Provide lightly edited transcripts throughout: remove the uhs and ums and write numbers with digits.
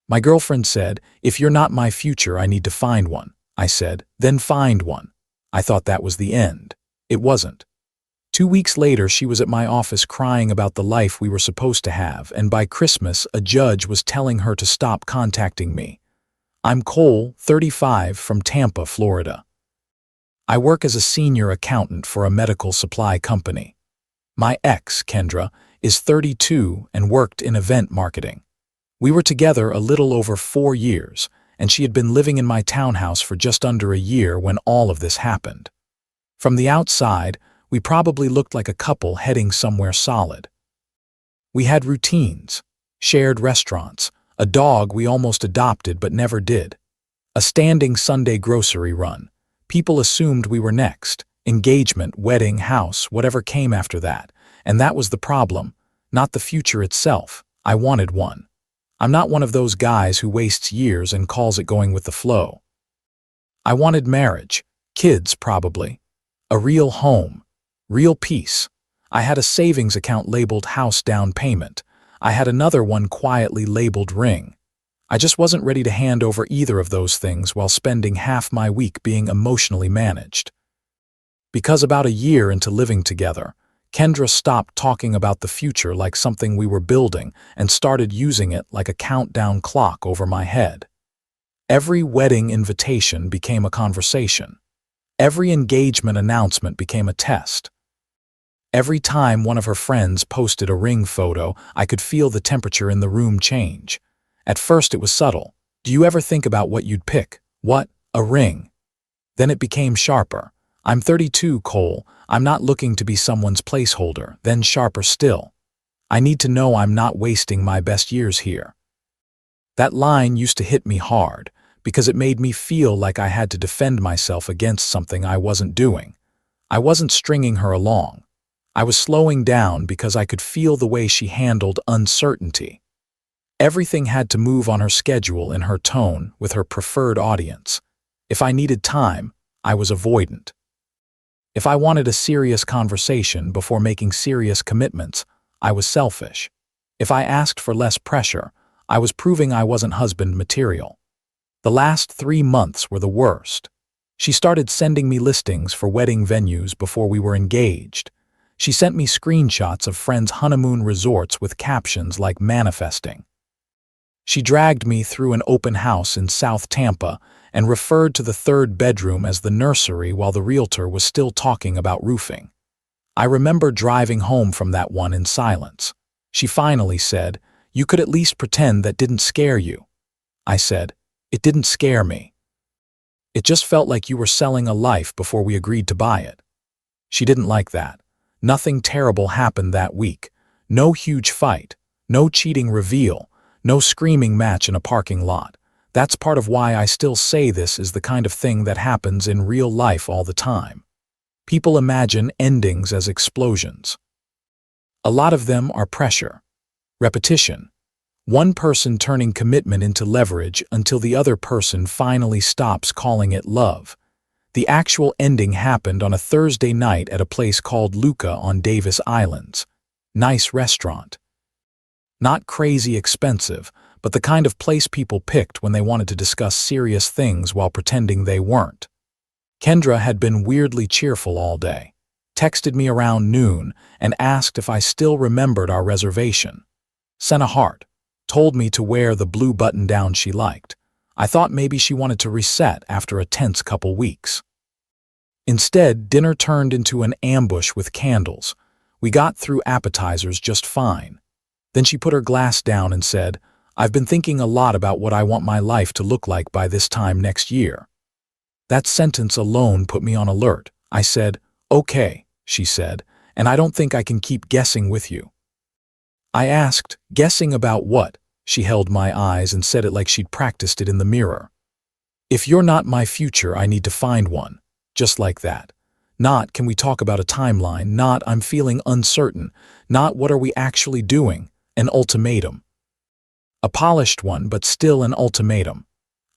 My girlfriend said, "If you're not my future, I need to find one." I said, "Then find one." I thought that was the end. It wasn't. 2 weeks later, she was at my office crying about the life we were supposed to have, and by Christmas, a judge was telling her to stop contacting me. I'm Cole, 35, from Tampa, Florida. I work as a senior accountant for a medical supply company. My ex, Kendra, is 32 and worked in event marketing. We were together a little over 4 years, and she had been living in my townhouse for just under a year when all of this happened. From the outside, we probably looked like a couple heading somewhere solid. We had routines, shared restaurants, a dog we almost adopted but never did, a standing Sunday grocery run. People assumed we were next, engagement, wedding, house, whatever came after that, and that was the problem, not the future itself. I wanted one. I'm not one of those guys who wastes years and calls it going with the flow. I wanted marriage, kids probably, a real home, real peace. I had a savings account labeled house down payment. I had another one quietly labeled ring. I just wasn't ready to hand over either of those things while spending half my week being emotionally managed. Because about a year into living together, Kendra stopped talking about the future like something we were building and started using it like a countdown clock over my head. Every wedding invitation became a conversation. Every engagement announcement became a test. Every time one of her friends posted a ring photo, I could feel the temperature in the room change. At first it was subtle. Do you ever think about what you'd pick? What? A ring. Then it became sharper. I'm 32, Cole. I'm not looking to be someone's placeholder. Then sharper still. I need to know I'm not wasting my best years here. That line used to hit me hard because it made me feel like I had to defend myself against something I wasn't doing. I wasn't stringing her along. I was slowing down because I could feel the way she handled uncertainty. Everything had to move on her schedule, in her tone, with her preferred audience. If I needed time, I was avoidant. If I wanted a serious conversation before making serious commitments, I was selfish. If I asked for less pressure, I was proving I wasn't husband material. The last 3 months were the worst. She started sending me listings for wedding venues before we were engaged. She sent me screenshots of friends' honeymoon resorts with captions like manifesting. She dragged me through an open house in South Tampa and referred to the 3rd bedroom as the nursery while the realtor was still talking about roofing. I remember driving home from that one in silence. She finally said, "You could at least pretend that didn't scare you." I said, "It didn't scare me. It just felt like you were selling a life before we agreed to buy it." She didn't like that. Nothing terrible happened that week. No huge fight, no cheating reveal, no screaming match in a parking lot. That's part of why I still say this is the kind of thing that happens in real life all the time. People imagine endings as explosions. A lot of them are pressure, repetition, one person turning commitment into leverage until the other person finally stops calling it love. The actual ending happened on a Thursday night at a place called Luca on Davis Islands. Nice restaurant. Not crazy expensive, but the kind of place people picked when they wanted to discuss serious things while pretending they weren't. Kendra had been weirdly cheerful all day, texted me around noon, and asked if I still remembered our reservation. Sent a heart, told me to wear the blue button-down she liked. I thought maybe she wanted to reset after a tense couple weeks. Instead, dinner turned into an ambush with candles. We got through appetizers just fine. Then she put her glass down and said, "I've been thinking a lot about what I want my life to look like by this time next year." That sentence alone put me on alert. I said, "Okay," she said, "and I don't think I can keep guessing with you." I asked, "Guessing about what?" She held my eyes and said it like she'd practiced it in the mirror. "If you're not my future, I need to find one." Just like that. Not, "Can we talk about a timeline?" Not, "I'm feeling uncertain." Not, "What are we actually doing?" An ultimatum. A polished one, but still an ultimatum.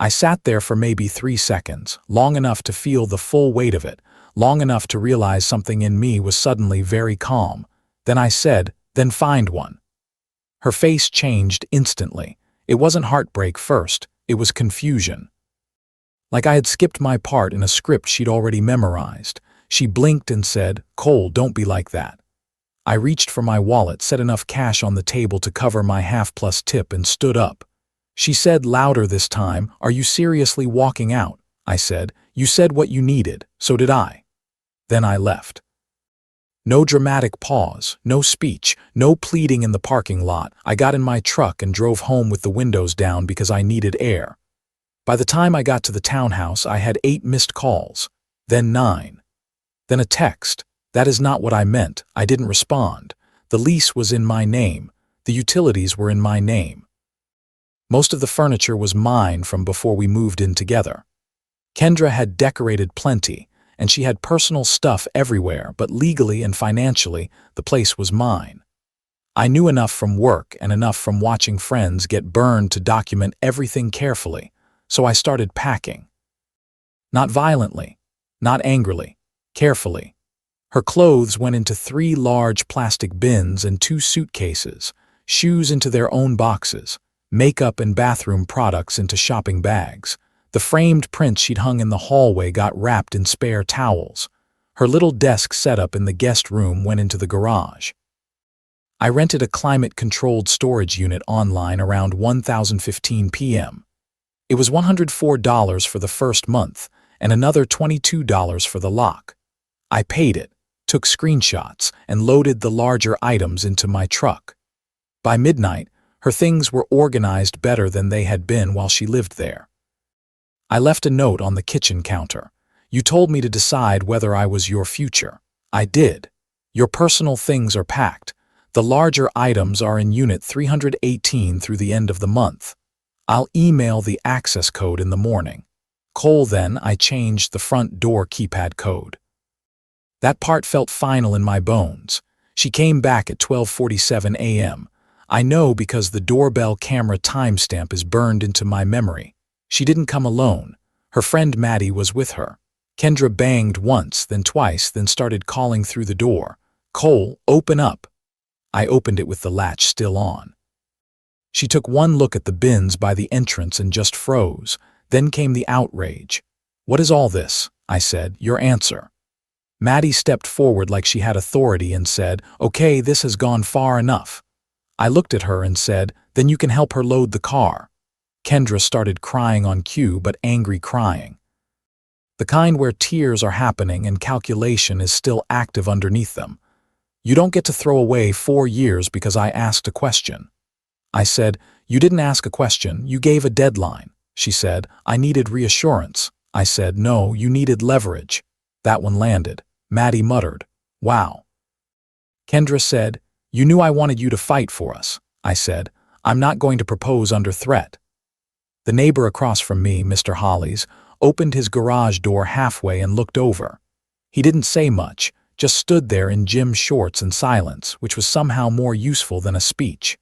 I sat there for maybe 3 seconds, long enough to feel the full weight of it, long enough to realize something in me was suddenly very calm. Then I said, "Then find one." Her face changed instantly. It wasn't heartbreak first, it was confusion. Like I had skipped my part in a script she'd already memorized. She blinked and said, "Cole, don't be like that." I reached for my wallet, set enough cash on the table to cover my half-plus tip, and stood up. She said louder this time, "Are you seriously walking out?" I said, "You said what you needed, so did I." Then I left. No dramatic pause, no speech, no pleading in the parking lot. I got in my truck and drove home with the windows down because I needed air. By the time I got to the townhouse, I had 8 missed calls, then 9. Then a text. "That is not what I meant." I didn't respond. The lease was in my name. The utilities were in my name. Most of the furniture was mine from before we moved in together. Kendra had decorated plenty, and she had personal stuff everywhere, but legally and financially, the place was mine. I knew enough from work and enough from watching friends get burned to document everything carefully, so I started packing. Not violently, not angrily, carefully. Her clothes went into 3 large plastic bins and 2 suitcases, shoes into their own boxes, makeup and bathroom products into shopping bags. The framed prints she'd hung in the hallway got wrapped in spare towels. Her little desk setup in the guest room went into the garage. I rented a climate-controlled storage unit online around 1:15 p.m. It was $104 for the first month and another $22 for the lock. I paid it, took screenshots, and loaded the larger items into my truck. By midnight, her things were organized better than they had been while she lived there. I left a note on the kitchen counter. "You told me to decide whether I was your future. I did. Your personal things are packed. The larger items are in Unit 318 through the end of the month. I'll email the access code in the morning." Cole, then I changed the front door keypad code. That part felt final in my bones. She came back at 12:47 a.m. I know because the doorbell camera timestamp is burned into my memory. She didn't come alone. Her friend Maddie was with her. Kendra banged once, then twice, then started calling through the door. "Cole, open up." I opened it with the latch still on. She took one look at the bins by the entrance and just froze. Then came the outrage. "What is all this?" I said. "Your answer." Maddie stepped forward like she had authority and said, "Okay, this has gone far enough." I looked at her and said, "Then you can help her load the car." Kendra started crying on cue, but angry crying. The kind where tears are happening and calculation is still active underneath them. "You don't get to throw away 4 years because I asked a question." I said, "You didn't ask a question, you gave a deadline." She said, "I needed reassurance." I said, "No, you needed leverage." That one landed. Maddie muttered, "Wow." Kendra said, "You knew I wanted you to fight for us." I said, "I'm not going to propose under threat." The neighbor across from me, Mr. Hollies, opened his garage door halfway and looked over. He didn't say much, just stood there in gym shorts and silence, which was somehow more useful than a speech.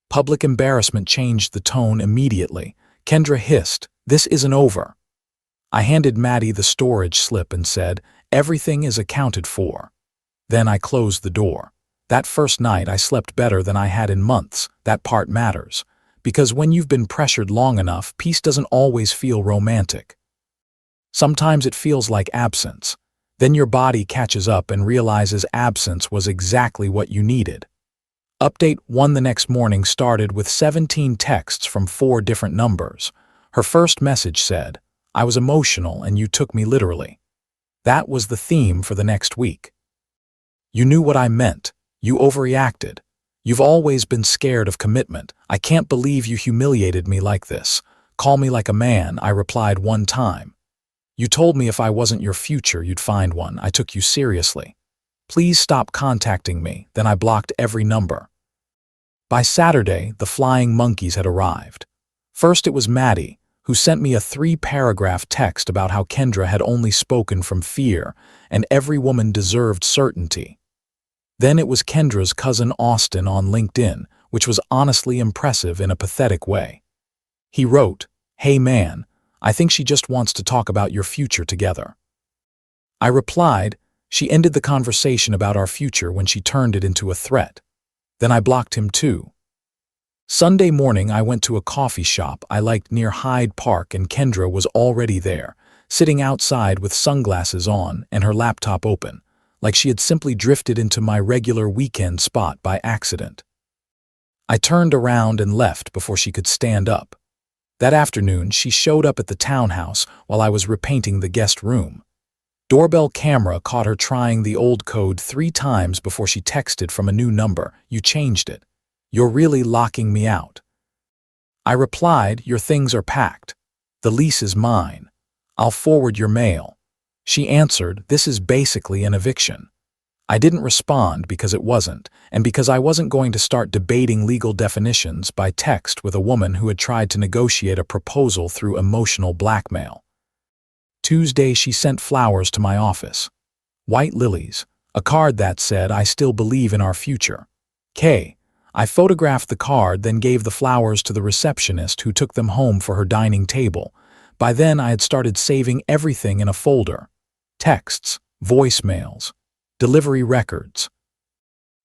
Public embarrassment changed the tone immediately. Kendra hissed, "This isn't over." I handed Maddie the storage slip and said, "Everything is accounted for." Then I closed the door. That first night I slept better than I had in months. That part matters. Because when you've been pressured long enough, peace doesn't always feel romantic. Sometimes it feels like absence. Then your body catches up and realizes absence was exactly what you needed. Update 1 the next morning started with 17 texts from 4 different numbers. Her first message said, "I was emotional and you took me literally." That was the theme for the next week. "You knew what I meant. You overreacted. You've always been scared of commitment. I can't believe you humiliated me like this. Call me like a man," I replied one time. "You told me if I wasn't your future, you'd find one. I took you seriously. Please stop contacting me." Then I blocked every number. By Saturday, the flying monkeys had arrived. First it was Maddie, who sent me a 3-paragraph text about how Kendra had only spoken from fear and every woman deserved certainty. Then it was Kendra's cousin Austin on LinkedIn, which was honestly impressive in a pathetic way. He wrote, "Hey man, I think she just wants to talk about your future together." I replied, "She ended the conversation about our future when she turned it into a threat." Then I blocked him too. Sunday morning, I went to a coffee shop I liked near Hyde Park, and Kendra was already there, sitting outside with sunglasses on and her laptop open, like she had simply drifted into my regular weekend spot by accident. I turned around and left before she could stand up. That afternoon, she showed up at the townhouse while I was repainting the guest room. Doorbell camera caught her trying the old code 3 times before she texted from a new number, "You changed it. You're really locking me out." I replied, "Your things are packed. The lease is mine. I'll forward your mail." She answered, "This is basically an eviction." I didn't respond because it wasn't, and because I wasn't going to start debating legal definitions by text with a woman who had tried to negotiate a proposal through emotional blackmail. Tuesday, she sent flowers to my office. White lilies, a card that said, "I still believe in our future." I photographed the card, then gave the flowers to the receptionist, who took them home for her dining table. By then, I had started saving everything in a folder: texts, voicemails, delivery records,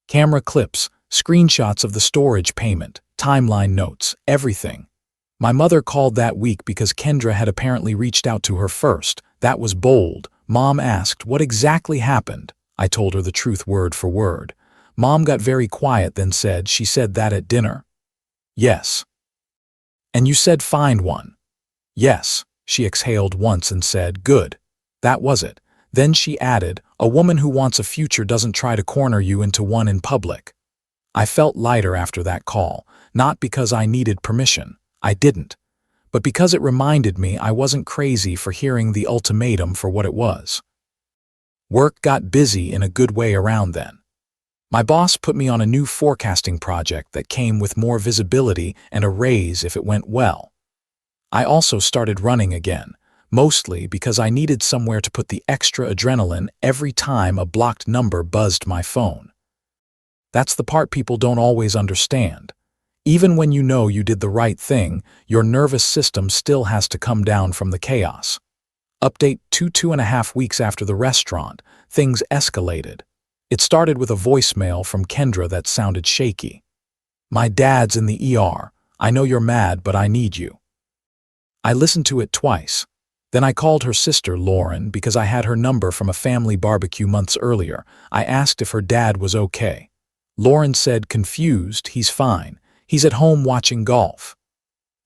camera clips, screenshots of the storage payment, timeline notes, everything. My mother called that week because Kendra had apparently reached out to her first. That was bold. Mom asked, "What exactly happened?" I told her the truth word for word. Mom got very quiet, then said, "She said that at dinner?" "Yes." "And you said find one?" "Yes." She exhaled once and said, "Good. That was it." Then she added, "A woman who wants a future doesn't try to corner you into one in public." I felt lighter after that call, not because I needed permission. I didn't. But because it reminded me I wasn't crazy for hearing the ultimatum for what it was. Work got busy in a good way around then. My boss put me on a new forecasting project that came with more visibility and a raise if it went well. I also started running again, mostly because I needed somewhere to put the extra adrenaline every time a blocked number buzzed my phone. That's the part people don't always understand. Even when you know you did the right thing, your nervous system still has to come down from the chaos. Update: 2.5 weeks after the restaurant, things escalated. It started with a voicemail from Kendra that sounded shaky. "My dad's in the ER. I know you're mad, but I need you." I listened to it twice. Then I called her sister, Lauren, because I had her number from a family barbecue months earlier. I asked if her dad was okay. Lauren said, confused, "He's fine. He's at home watching golf."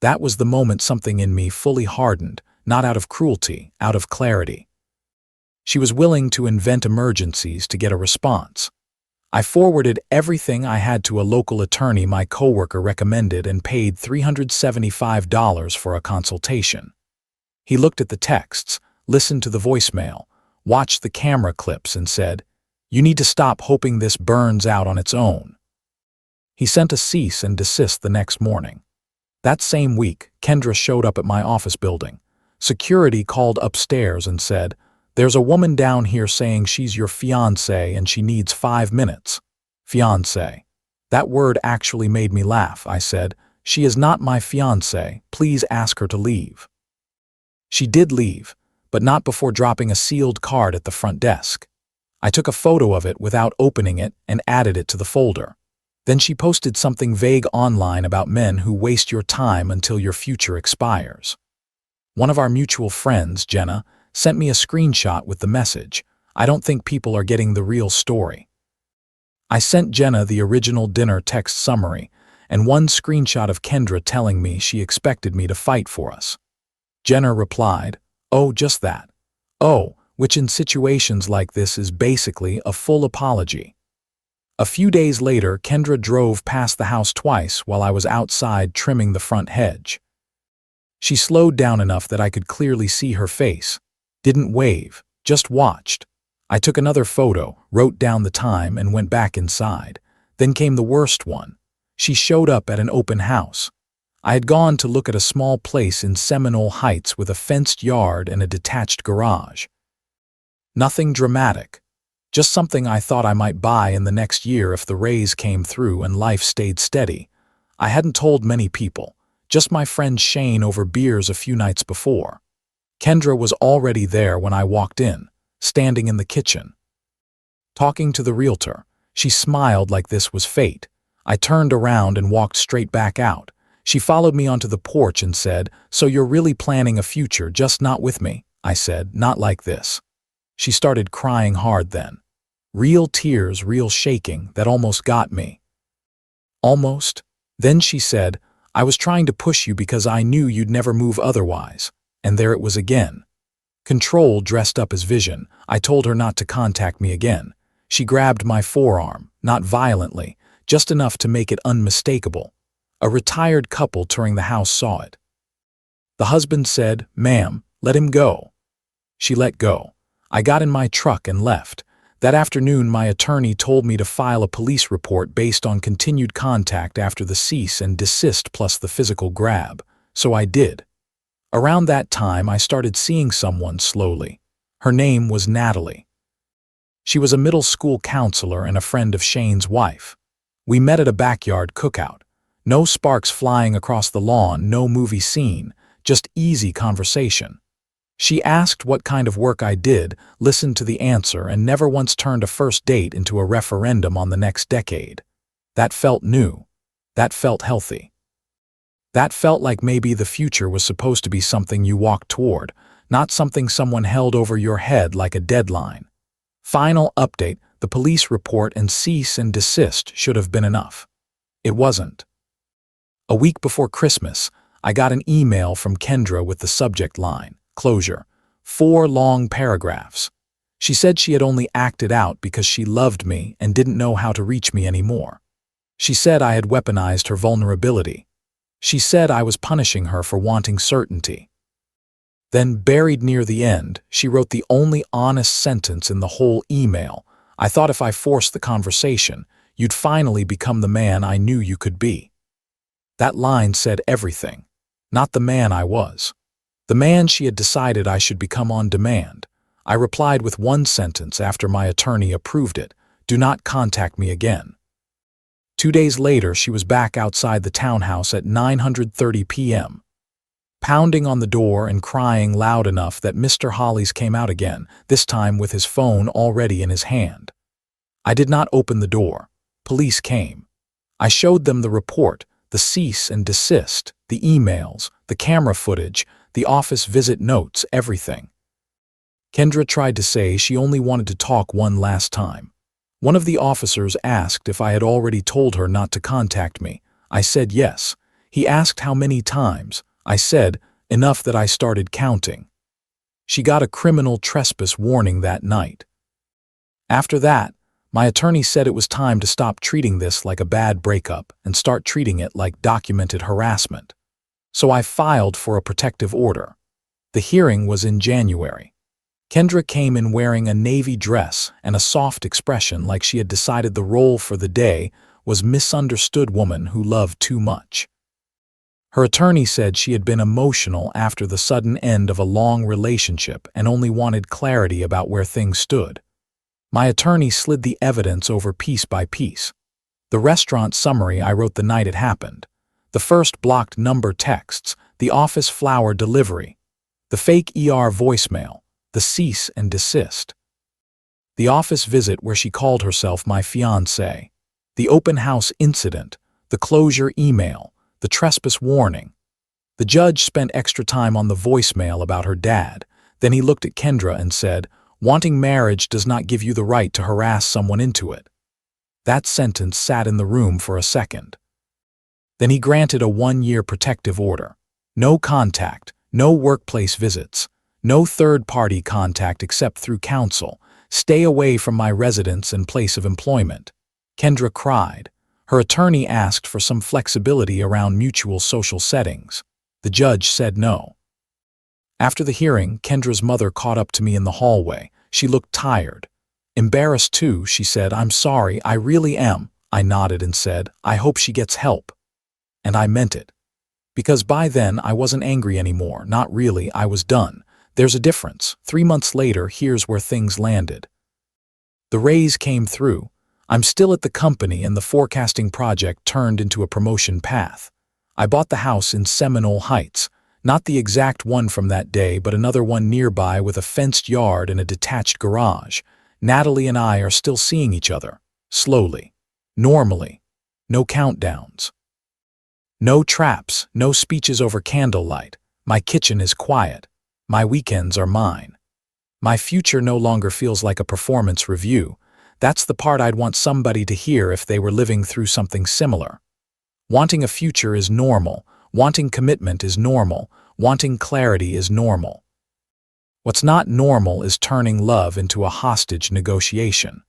That was the moment something in me fully hardened, not out of cruelty, out of clarity. She was willing to invent emergencies to get a response. I forwarded everything I had to a local attorney my coworker recommended and paid $375 for a consultation. He looked at the texts, listened to the voicemail, watched the camera clips, and said, "You need to stop hoping this burns out on its own." He sent a cease and desist the next morning. That same week, Kendra showed up at my office building. Security called upstairs and said, "There's a woman down here saying she's your fiancé and she needs 5 minutes. Fiancé. That word actually made me laugh. I said, "She is not my fiancé. Please ask her to leave." She did leave, but not before dropping a sealed card at the front desk. I took a photo of it without opening it and added it to the folder. Then she posted something vague online about men who waste your time until your future expires. One of our mutual friends, Jenna, sent me a screenshot with the message, "I don't think people are getting the real story." I sent Jenna the original dinner text summary and one screenshot of Kendra telling me she expected me to fight for us. Jenna replied, "Oh, just that. Oh," which in situations like this is basically a full apology. A few days later, Kendra drove past the house twice while I was outside trimming the front hedge. She slowed down enough that I could clearly see her face. Didn't wave, just watched. I took another photo, wrote down the time, and went back inside. Then came the worst one. She showed up at an open house. I had gone to look at a small place in Seminole Heights with a fenced yard and a detached garage. Nothing dramatic. Just something I thought I might buy in the next year if the raise came through and life stayed steady. I hadn't told many people, just my friend Shane over beers a few nights before. Kendra was already there when I walked in, standing in the kitchen. Talking to the realtor, she smiled like this was fate. I turned around and walked straight back out. She followed me onto the porch and said, "So you're really planning a future, just not with me?" I said, "Not like this." She started crying hard then. Real tears, real shaking, that almost got me. Almost. Then she said, "I was trying to push you because I knew you'd never move otherwise." And there it was again. Control dressed up as vision. I told her not to contact me again. She grabbed my forearm, not violently, just enough to make it unmistakable. A retired couple touring the house saw it. The husband said, "Ma'am, let him go." She let go. I got in my truck and left. That afternoon, my attorney told me to file a police report based on continued contact after the cease and desist plus the physical grab. So I did. Around that time, I started seeing someone slowly. Her name was Natalie. She was a middle school counselor and a friend of Shane's wife. We met at a backyard cookout. No sparks flying across the lawn, no movie scene, just easy conversation. She asked what kind of work I did, listened to the answer, and never once turned a first date into a referendum on the next decade. That felt new. That felt healthy. That felt like maybe the future was supposed to be something you walked toward, not something someone held over your head like a deadline. Final update, the police report and cease and desist should have been enough. It wasn't. A week before Christmas, I got an email from Kendra with the subject line, "Closure." 4 long paragraphs. She said she had only acted out because she loved me and didn't know how to reach me anymore. She said I had weaponized her vulnerability. She said I was punishing her for wanting certainty. Then, buried near the end, she wrote the only honest sentence in the whole email. "I thought if I forced the conversation, you'd finally become the man I knew you could be." That line said everything. Not the man I was. The man she had decided I should become on demand. I replied with one sentence after my attorney approved it: "Do not contact me again." 2 days later, she was back outside the townhouse at 9:30 p.m. pounding on the door and crying loud enough that Mr. Hollies came out again, this time with his phone already in his hand. I did not open the door. Police came. I showed them the report, the cease and desist, the emails, the camera footage, the office visit notes, everything. Kendra tried to say she only wanted to talk one last time. One of the officers asked if I had already told her not to contact me. I said yes. He asked how many times. I said, enough that I started counting. She got a criminal trespass warning that night. After that, my attorney said it was time to stop treating this like a bad breakup and start treating it like documented harassment. So I filed for a protective order. The hearing was in January. Kendra came in wearing a navy dress and a soft expression like she had decided the role for the day was misunderstood woman who loved too much. Her attorney said she had been emotional after the sudden end of a long relationship and only wanted clarity about where things stood. My attorney slid the evidence over piece by piece. The restaurant summary I wrote the night it happened. The first blocked number texts, the office flower delivery, the fake voicemail, the cease and desist. The office visit where she called herself my fiancé, the open house incident, the closure email, the trespass warning. The judge spent extra time on the voicemail about her dad. Then he looked at Kendra and said, "Wanting marriage does not give you the right to harass someone into it." That sentence sat in the room for a second. Then he granted a 1-year protective order. No contact, no workplace visits, no third-party contact except through counsel. Stay away from my residence and place of employment. Kendra cried. Her attorney asked for some flexibility around mutual social settings. The judge said no. After the hearing, Kendra's mother caught up to me in the hallway. She looked tired. Embarrassed too, she said, "I'm sorry, I really am." I nodded and said, "I hope she gets help." And I meant it. Because by then I wasn't angry anymore, not really, I was done. There's a difference. 3 months later, here's where things landed. The raise came through. I'm still at the company and the forecasting project turned into a promotion path. I bought the house in Seminole Heights, not the exact one from that day, but another one nearby with a fenced yard and a detached garage. Natalie and I are still seeing each other. Slowly. Normally. No countdowns. No traps, no speeches over candlelight. My kitchen is quiet. My weekends are mine. My future no longer feels like a performance review. That's the part I'd want somebody to hear if they were living through something similar. Wanting a future is normal. Wanting commitment is normal. Wanting clarity is normal. What's not normal is turning love into a hostage negotiation.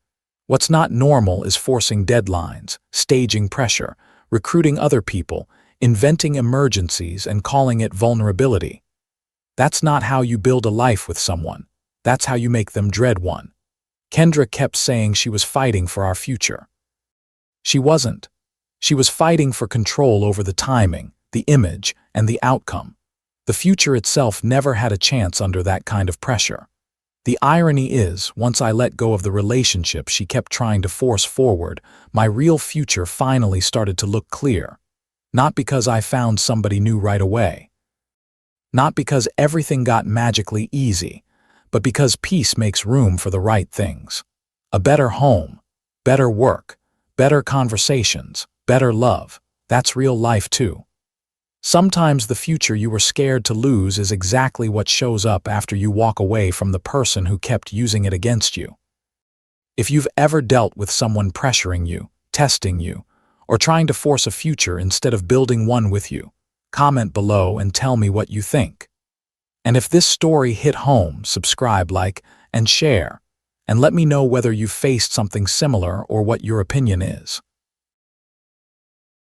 What's not normal is forcing deadlines, staging pressure, recruiting other people, inventing emergencies and calling it vulnerability. That's not how you build a life with someone. That's how you make them dread one. Kendra kept saying she was fighting for our future. She wasn't. She was fighting for control over the timing, the image, and the outcome. The future itself never had a chance under that kind of pressure. The irony is, once I let go of the relationship she kept trying to force forward, my real future finally started to look clear. Not because I found somebody new right away. Not because everything got magically easy, but because peace makes room for the right things. A better home, better work, better conversations, better love. That's real life too. Sometimes the future you were scared to lose is exactly what shows up after you walk away from the person who kept using it against you. If you've ever dealt with someone pressuring you, testing you, or trying to force a future instead of building one with you, comment below and tell me what you think. And if this story hit home, subscribe, like, and share, and let me know whether you've faced something similar or what your opinion is.